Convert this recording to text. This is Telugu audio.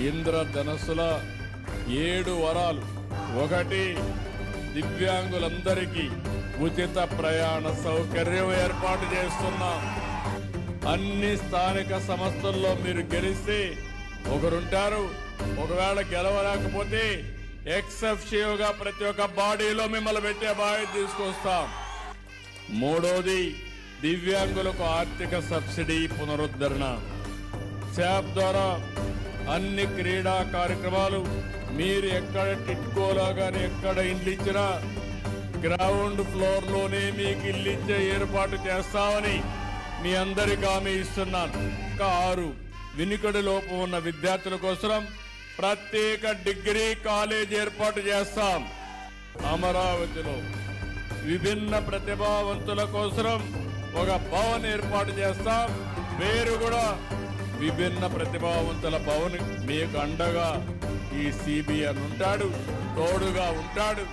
ఇంద్రధనస్సుల 7 వరాలు. 1, దివ్యాంగులందరికీ ఉచిత ప్రయాణ సౌకర్యం ఏర్పాటు చేస్తున్నాం. అన్ని స్థానిక సంస్థల్లో మీరు గెలిస్తే ఒకరుంటారు. ఒకవేళ గెలవలేకపోతే ఎక్సెప్షియోగా ప్రతి ఒక్క బాడీలో మిమ్మల్ని పెట్టే బాధ్యత తీసుకొస్తాం. 3, దివ్యాంగులకు ఆర్థిక సబ్సిడీ పునరుద్ధరణ. శాప్ ద్వారా అన్ని క్రీడా కార్యక్రమాలు మీరు ఎక్కడ టిట్కోలో కానీ ఎక్కడ ఇల్లు ఇచ్చినా గ్రౌండ్ ఫ్లోర్ లోనే మీకు ఇల్లు ఇచ్చే ఏర్పాటు చేస్తామని మీ అందరికీ హామీ ఇస్తున్నాను. 6, వినికిడి లోపం ఉన్న విద్యార్థుల కోసం ప్రత్యేక డిగ్రీ కాలేజ్ ఏర్పాటు చేస్తాం. అమరావతిలో విభిన్న ప్రతిభావంతుల కోసం ఒక భవన్ ఏర్పాటు చేస్తాం. పేరు కూడా విభిన్న ప్రతిభావంతుల భవన్. మీకు అండగా ఈ సిబిఎన్ ఉంటాడు, తోడుగా ఉంటాడు.